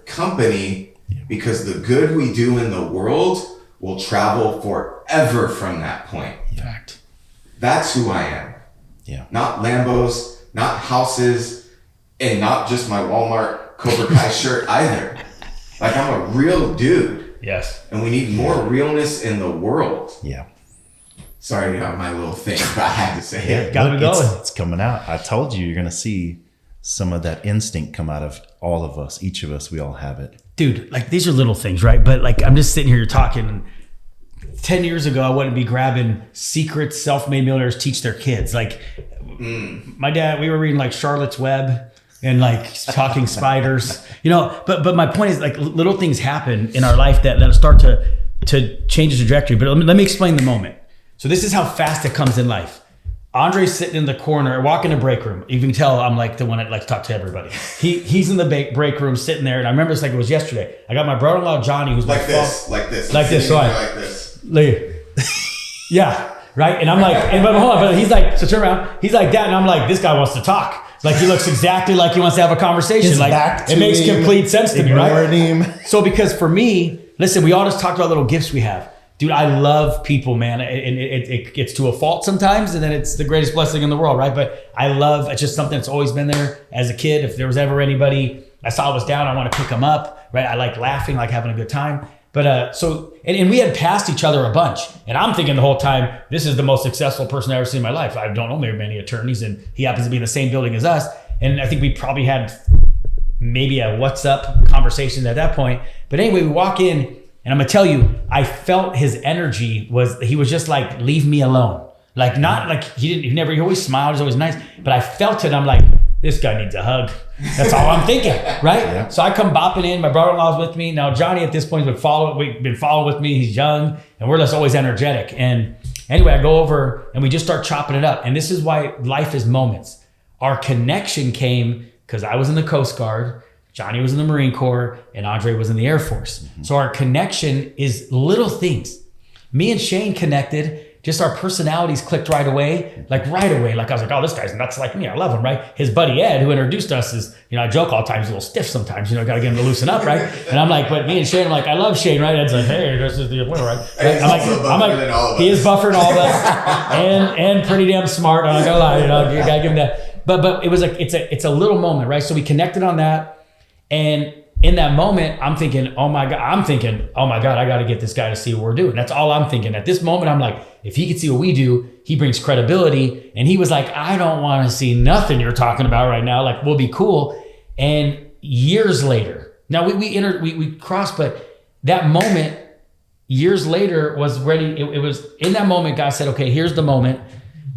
company because the good we do in the world will travel forever from that point. Fact. That's who I am. Yeah. Not Lambos, not houses, and not just my Walmart Cobra Kai shirt either. I'm a real dude. Yes. And we need more realness in the world. Yeah. Sorry about my little thing, but I had to say it. Got me going. It's coming out. I told you you're going to see some of that instinct come out of all of us. Each of us, we all have it. Dude, like these are little things, right? But like I'm just sitting here, you're talking. 10 years ago, I wouldn't be grabbing secrets self-made millionaires teach their kids. Like my dad, we were reading like Charlotte's Web and like talking spiders, you know, but my point is like little things happen in our life that start to change the trajectory. But let me explain the moment. So this is how fast it comes in life. Andre's sitting in the corner, walking the break room. You can tell I'm like the one that likes to talk to everybody. He's in the break room sitting there. And I remember it's like it was yesterday. I got my brother-in-law, Johnny, who's like this. So like this. Yeah, right. And I'm like, but hold on, but he's like, so turn around. He's like that, and I'm like, this guy wants to talk. Like he looks exactly like he wants to have a conversation. His like back it makes him, complete sense to me, right? Him. So because for me, listen, we all just talked about little gifts we have. Dude, I love people, man. And it gets to a fault sometimes, and then it's the greatest blessing in the world, right? But it's just something that's always been there as a kid. If there was ever anybody I saw was down, I want to pick them up, right? I like laughing, like having a good time. But and we had passed each other a bunch. And I'm thinking the whole time, this is the most successful person I've ever seen in my life. I don't know very many attorneys, and he happens to be in the same building as us. And I think we probably had maybe a what's up conversation at that point. But anyway, we walk in, and I'm gonna tell you, I felt his energy he was just like, leave me alone. Like not like he always smiled, he was always nice. But I felt it, I'm like, this guy needs a hug. That's all I'm thinking, right? Yeah. So I come bopping in. My brother-in-law's with me. Now, Johnny at this point has been following with me. He's young, and we're just always energetic. And anyway, I go over, and we just start chopping it up. And this is why life is moments. Our connection came because I was in the Coast Guard, Johnny was in the Marine Corps, and Andre was in the Air Force. Mm-hmm. So our connection is little things. Me and Shane connected. Just our personalities clicked right away. Like I was like, oh, this guy's nuts like me. I love him, right? His buddy Ed, who introduced us, is, I joke all the time, he's a little stiff sometimes, got to get him to loosen up, right? And I'm like, but me and Shane, I'm like, I love Shane, right? Ed's like, hey, this is the winner, right? I'm like, he is buffer than all of us, and pretty damn smart. I'm not gonna lie, you gotta give him that. But it was like, it's a little moment, right? So we connected on that, and in that moment, I'm thinking, oh my God, I got to get this guy to see what we're doing. That's all I'm thinking. At this moment, I'm like, if he could see what we do, he brings credibility. And he was like, I don't want to see nothing you're talking about right now. Like, we'll be cool. And years later, now we crossed, but that moment, years later was ready. It was in that moment, God said, okay, here's the moment.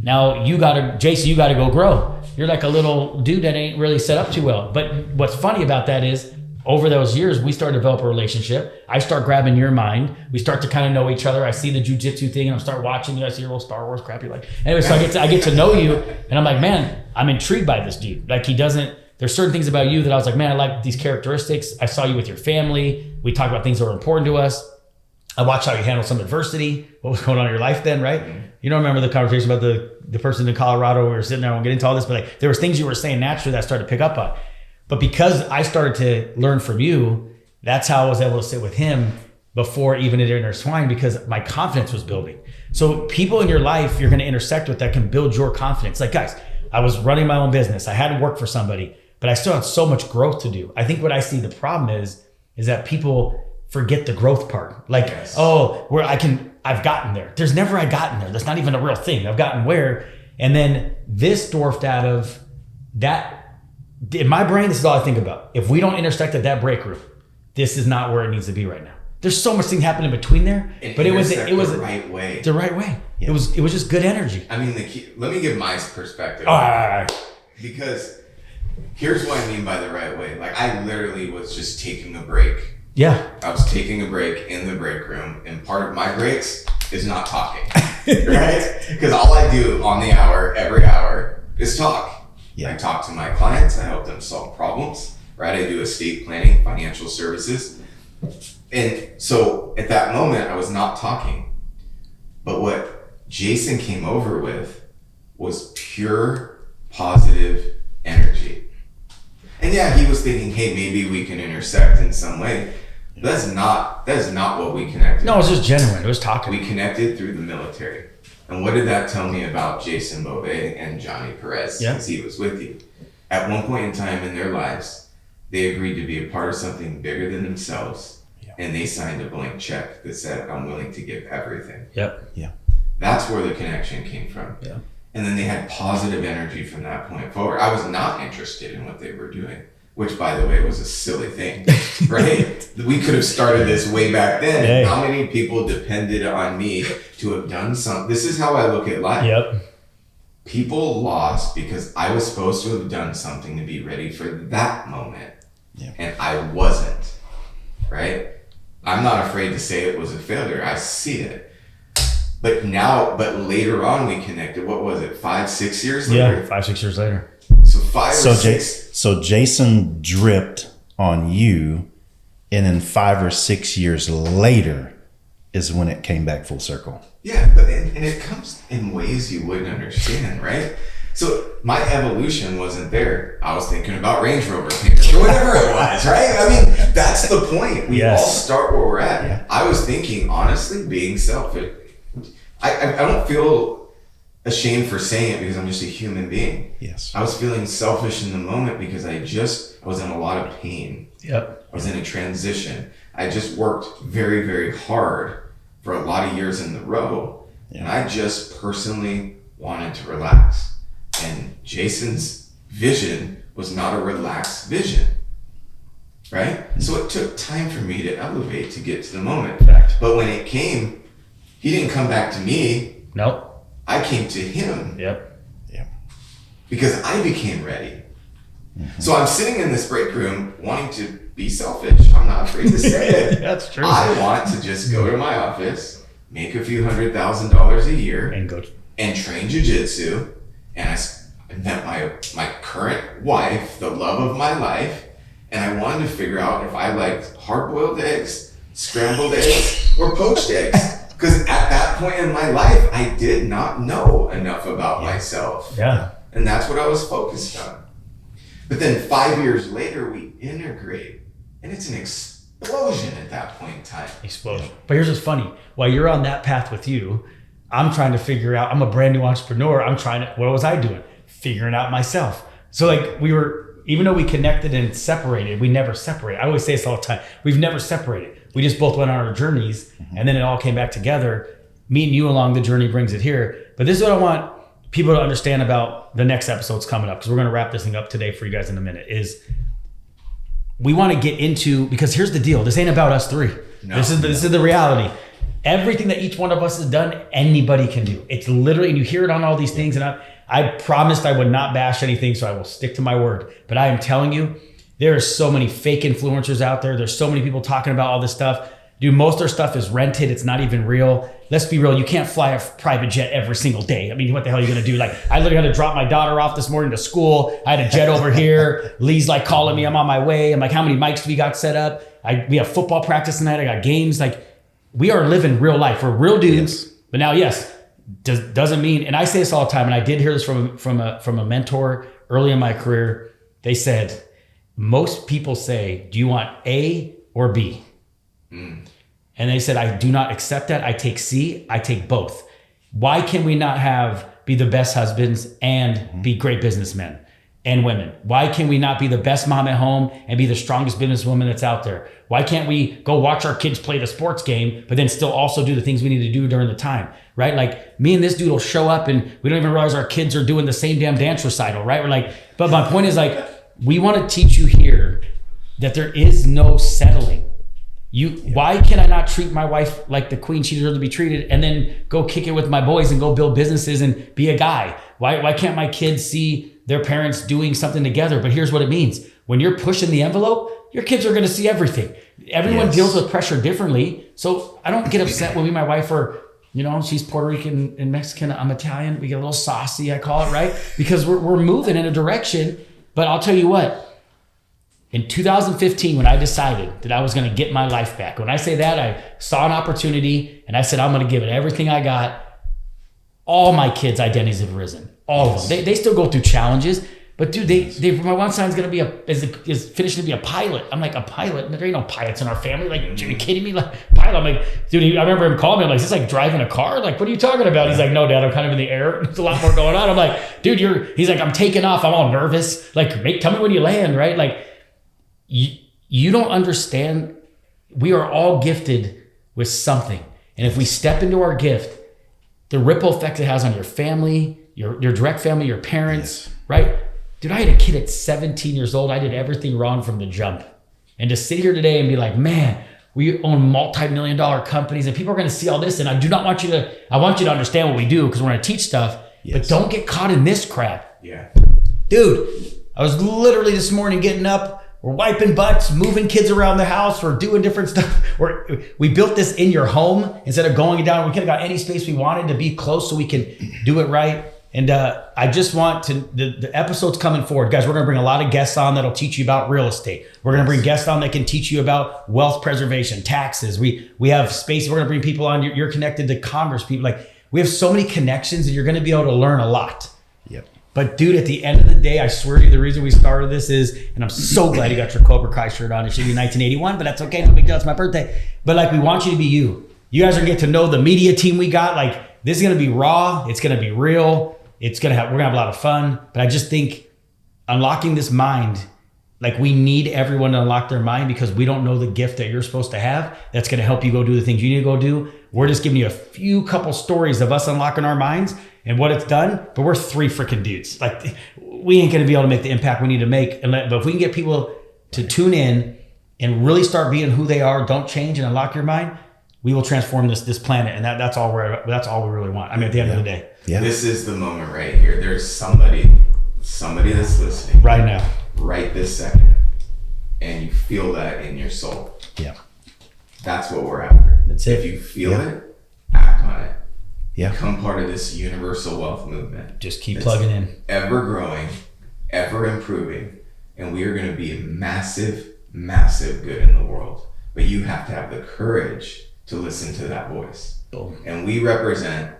Now Jason, you got to go grow. You're like a little dude that ain't really set up too well. But what's funny about that is, over those years, we start to develop a relationship. I start grabbing your mind. We start to kind of know each other. I see the jujitsu thing, and I start watching you. I see your little Star Wars crap. You're like, anyway, so I get to know you, and I'm like, man, I'm intrigued by this dude. Like there's certain things about you that I was like, man, I like these characteristics. I saw you with your family. We talked about things that were important to us. I watched how you handled some adversity. What was going on in your life then, right? Mm-hmm. You don't remember the conversation about the person in Colorado. We were sitting there. I won't get into all this, but like there was things you were saying naturally that I started to pick up on. But because I started to learn from you, that's how I was able to sit with him before even it intertwined, because my confidence was building. So people in your life you're going to intersect with that can build your confidence. Like, guys, I was running my own business. I had to work for somebody, but I still had so much growth to do. I think what I see the problem is that people forget the growth part. Like, yes. I've gotten there. There's never I gotten there. That's not even a real thing. I've gotten where. And then this dwarfed out of that. In my brain, this is all I think about. If we don't intersect at that break room, this is not where it needs to be right now. There's so much thing happening in between there, but it was the right way. The right way. Yeah. It was just good energy. I mean, let me give my perspective. All right. Because here's what I mean by the right way. Like, I literally was just taking a break. Yeah. I was taking a break in the break room, and part of my breaks is not talking, right? Because all I do on the hour, every hour, is talk. Yeah. I talk to my clients. I help them solve problems, right? I do estate planning, financial services. And so at that moment, I was not talking. But what Jason came over with was pure positive energy. And yeah, he was thinking, hey, maybe we can intersect in some way. But that is not what we connected. No, it was just genuine. It was talking. We connected through the military. And what did that tell me about Jason Beauvais and Johnny Perez? Yeah. Because he was with you. At one point in time in their lives, they agreed to be a part of something bigger than themselves. Yeah. And they signed a blank check that said, I'm willing to give everything. Yep. Yeah. That's where the connection came from. Yeah. And then they had positive energy from that point forward. I was not interested in what they were doing, which, by the way, was a silly thing, right? We could have started this way back then. Hey. How many people depended on me to have done something? This is how I look at life. Yep. People lost because I was supposed to have done something to be ready for that moment. Yeah. And I wasn't, right? I'm not afraid to say it was a failure. I see it. But later on we connected. What was it? 5-6 years later? Yeah, 5-6 years later. So 5 or 6. So Jason dripped on you, and then 5 or 6 years later is when it came back full circle. Yeah, but and it comes in ways you wouldn't understand, right? So my evolution wasn't there. I was thinking about Range Rover payments or whatever it was, right? I mean, that's the point. We all start where we're at. Yeah. I was thinking, honestly, being selfish. I don't feel ashamed for saying it because I'm just a human being. Yes. I was feeling selfish in the moment because I was in a lot of pain. Yep. I was in a transition. I just worked very, very hard for a lot of years in the row. Yeah. And I just personally wanted to relax. And Jason's vision was not a relaxed vision, right? So it took time for me to elevate to get to the moment. Fact. But when it came, he didn't come back to me. Nope. I came to him Yep. Yeah. because I became ready. So I'm sitting in this break room wanting to be selfish. I'm not afraid to say it. That's true. I want to just go to my office, make a few $100,000 a year, And go. and train jiu-jitsu. And I met my current wife, the love of my life, and I wanted to figure out if I liked hard-boiled eggs, scrambled eggs, or poached eggs. Because at that point in my life, I did not know enough about myself. Yeah. And that's what I was focused on. But then 5 years later, we integrate, and it's an explosion at that point in time. Explosion. But here's what's funny. While you're on that path with you, I'm trying to figure out, I'm a brand new entrepreneur. What was I doing? Figuring out myself. So like even though we connected and separated, we never separated. I always say this all the time. We've never separated. We just both went on our journeys, and then it all came back together. Me and you along the journey brings it here. But this is what I want people to understand about the next episodes coming up, because we're going to wrap this thing up today for you guys in a minute, is we want to get into, because here's the deal. This ain't about us three. This is the reality. Everything that each one of us has done, anybody can do. It's literally, and you hear it on all these things, and I promised I would not bash anything, so I will stick to my word. But I am telling you, there are so many fake influencers out there. There's so many people talking about all this stuff. Dude, most of their stuff is rented. It's not even real. Let's be real. You can't fly a private jet every single day. I mean, what the hell are you going to do? Like, I literally had to drop my daughter off this morning to school. I had a jet over here. Lee's like calling me. I'm on my way. I'm like, how many mics do we got set up? We have football practice tonight. I got games. Like, we are living real life. We're real dudes. Yes. But now, yes, doesn't mean, and I say this all the time, and I did hear this from a mentor early in my career. They said, most people say, do you want A or B? And they said, I do not accept that. I take C. I take both. Why can we not be the best husbands and be great businessmen and women? Why can we not be the best mom at home and be the strongest businesswoman that's out there? Why can't we go watch our kids play the sports game, but then still also do the things we need to do during the time, right? Like, me and this dude will show up and we don't even realize our kids are doing the same damn dance recital, right? We're like, but my point is, like, we want to teach you here that there is no settling. Why can I not treat my wife like the queen she deserves to be treated, and then go kick it with my boys and go build businesses and be a guy? Why can't my kids see their parents doing something together? But here's what it means. When you're pushing the envelope, your kids are going to see everything. Everyone deals with pressure differently. So I don't get upset when me and my wife are, she's Puerto Rican and Mexican. I'm Italian. We get a little saucy, I call it, right? Because we're moving in a direction. But I'll tell you what, in 2015, when I decided that I was going to get my life back, when I say that, I saw an opportunity and I said, I'm going to give it everything I got. All my kids' identities have risen. All of them. They still go through challenges, but dude, my one son's going to be is finishing to be a pilot. I'm like, a pilot? There ain't no pilots in our family. Like, are you kidding me? Like, pilot? I'm like, dude, I remember him calling me. I'm like, is this like driving a car? Like, what are you talking about? He's like, no, Dad, I'm kind of in the air. There's a lot more going on. I'm like, dude, he's like, I'm taking off. I'm all nervous. Like, tell me when you land, right? Like, you don't understand. We are all gifted with something. And if we step into our gift, the ripple effect it has on your family, your direct family, your parents, Yes. right? Dude, I had a kid at 17 years old. I did everything wrong from the jump. And to sit here today and be like, man, we own multi-million-dollar companies and people are going to see all this. And I want you to understand what we do because we're going to teach stuff, but don't get caught in this crap. Yeah. Dude, I was literally this morning getting up. We're wiping butts, moving kids around the house. We're doing different stuff. We built this in your home instead of going down. We could have got any space we wanted to be close so we can do it right. And I just want to, the episodes coming forward, guys, we're going to bring a lot of guests on that'll teach you about real estate. We're going to bring guests on that can teach you about wealth preservation, taxes. We have space. We're going to bring people on. You're connected to Congress people. Like we have so many connections and you're going to be able to learn a lot. Yep. But dude, at the end of the day, I swear to you, the reason we started this is, and I'm so glad you got your Cobra Kai shirt on. It should be 1981, but that's okay. No big deal. It's my birthday. But like, we want you to be you. You guys are going to get to know the media team we got. Like, this is going to be raw. It's going to be real. We're going to have a lot of fun. But I just think unlocking this mind, like we need everyone to unlock their mind because we don't know the gift that you're supposed to have that's going to help you go do the things you need to go do. We're just giving you a couple stories of us unlocking our minds and what it's done, but we're 3 freaking dudes. Like we ain't going to be able to make the impact we need to make. But if we can get people to tune in and really start being who they are, don't change and unlock your mind, we will transform this planet. And that's all we really want. I mean, at the end of the day, This is the moment right here. There's somebody that's listening right now, right this second, and you feel that in your soul. Yeah. That's what we're after. That's it. If you feel it, act on it. Yeah. Become part of this universal wealth movement. just keep plugging in. Ever growing, ever improving, and we are going to be a massive, massive good in the world. But you have to have the courage to listen to that voice. Boom. And we represent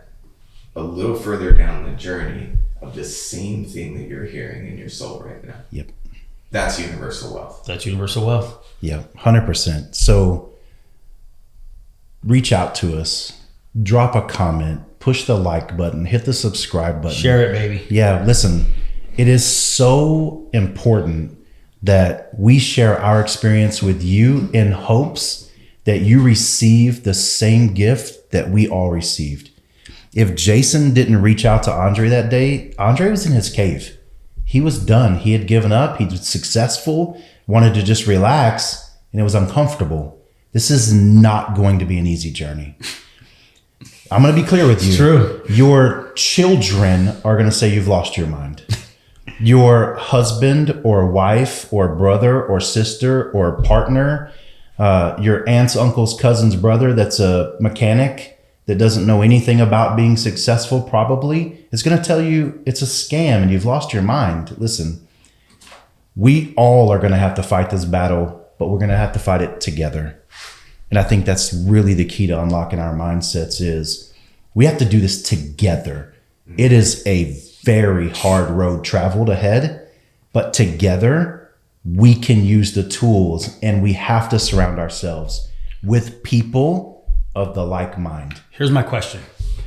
a little further down the journey of the same thing that you're hearing in your soul right now. Yep. That's universal wealth. That's universal wealth. Yeah, 100%. So reach out to us, drop a comment, push the like button, hit the subscribe button. Share it, baby. Yeah, listen, it is so important that we share our experience with you in hopes that you receive the same gift that we all received. If Jason didn't reach out to Andre that day, Andre was in his cave. He was done. He had given up. He was successful, wanted to just relax, and it was uncomfortable. This is not going to be an easy journey. I'm going to be clear with you. It's true. Your children are going to say you've lost your mind. Your husband or wife or brother or sister or partner, your aunt's, uncle's, cousin's brother that's a mechanic that doesn't know anything about being successful probably is going to tell you it's a scam and you've lost your mind. Listen, we all are going to have to fight this battle, but we're going to have to fight it together. And I think that's really the key to unlocking our mindsets is we have to do this together. It is a very hard road traveled ahead, but together we can use the tools and we have to surround ourselves with people of the like mind. Here's my question.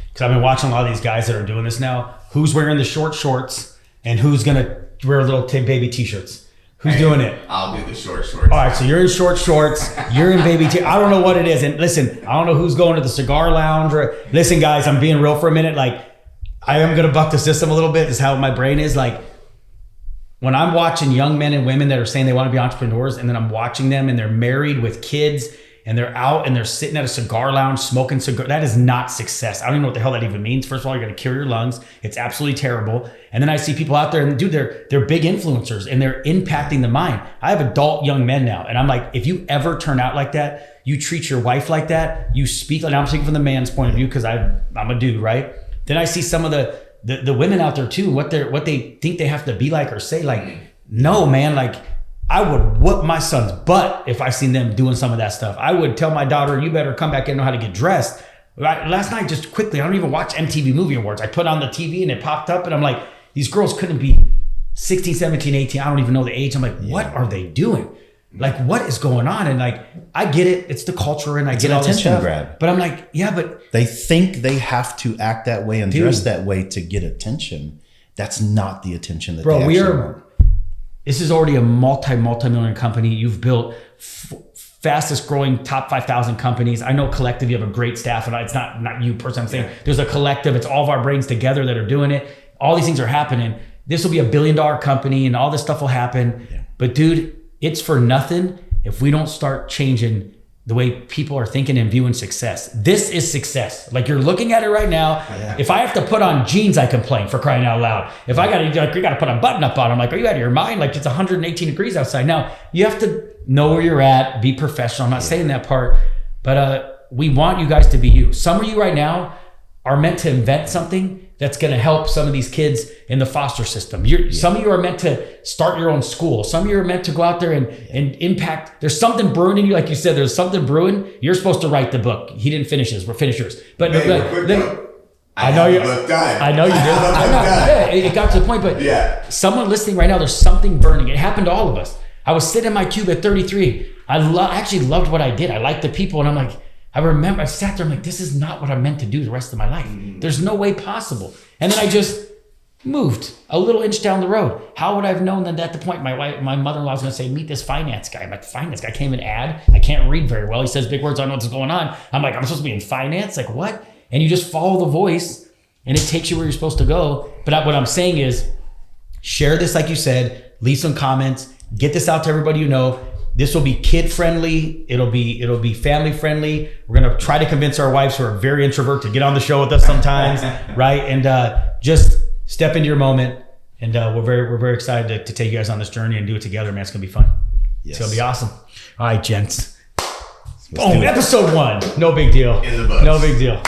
Because I've been watching a lot of these guys that are doing this now. Who's wearing the short shorts and who's going to wear little baby t-shirts? Who's doing it? I'll do the short shorts. All right, so you're in short shorts, you're in baby I don't know what it is. And listen, I don't know who's going to the cigar lounge or listen, guys, I'm being real for a minute. Like, I am going to buck the system a little bit. Is how my brain is. Like, when I'm watching young men and women that are saying they want to be entrepreneurs, and then I'm watching them and they're married with kids and they're out and they're sitting at a cigar lounge smoking cigar. That is not success. I don't even know what the hell that even means. First of all, you're going to kill your lungs. It's absolutely terrible. And then I see people out there and dude, they're big influencers and they're impacting the mind. I have adult young men now. And I'm like, if you ever turn out like that, you treat your wife like that, you speak like, I'm speaking from the man's point of view because I'm a dude, right? Then I see some of the women out there too, what they think they have to be like or say, like, no, man, like, I would whoop my son's butt if I seen them doing some of that stuff. I would tell my daughter, you better come back and know how to get dressed. Last night, just quickly, I don't even watch MTV Movie Awards. I put on the TV and it popped up and I'm like, these girls couldn't be 16, 17, 18. I don't even know the age. I'm like, what are they doing? Like, what is going on? And like, I get it. It's the culture and I get all this stuff. Grab. But I'm like, yeah, but. They think they have to act that way and dress that way to get attention. That's not the attention that they actually want. This is already a multi-million company. You've built fastest growing top 5,000 companies. I know collective, you have a great staff and it's not you personally. I'm saying there's a collective. It's all of our brains together that are doing it. all these things are happening. This will be $1 billion company and all this stuff will happen. Yeah. But dude, it's for nothing if we don't start changing the way people are thinking and viewing success. This is success. Like, you're looking at it right now. Yeah. If I have to put on jeans, I complain, for crying out loud. If I you got to put a button up on, I'm like, are you out of your mind? Like, it's 118 degrees outside. Now, you have to know where you're at, be professional. I'm not saying that part, but we want you guys to be you. Some of you right now are meant to invent something that's going to help some of these kids in the foster system. Some of you are meant to start your own school. Some of you are meant to go out there and impact. There's something brewing in you. Like you said, there's something brewing. You're supposed to write the book. He didn't finish his. We're finished yours. But I know you. I know you did. I know. Yeah, it got to the point. But yeah, someone listening right now, there's something burning. It happened to all of us. I was sitting in my cube at 33. I actually loved what I did. I liked the people, and I'm like, I remember I sat there, I'm like, this is not what I'm meant to do the rest of my life. There's no way possible. And then I just moved a little inch down the road. How would I have known that at the point my mother-in-law was going to say, meet this finance guy? I'm like, finance guy? I can't even add. I can't read very well. He says big words. I don't know what's going on. I'm like, I'm supposed to be in finance? Like, what? And you just follow the voice and it takes you where you're supposed to go. But what I'm saying is, share this like you said, leave some comments, get this out to everybody you know. This will be kid friendly. It'll be family friendly. We're gonna try to convince our wives who are very introvert to get on the show with us sometimes, right? And just step into your moment. And we're very excited to take you guys on this journey and do it together, man. It's gonna be fun. Yes. It's gonna be awesome. All right, gents. Boom. Episode 1. No big deal. In the books. No big deal.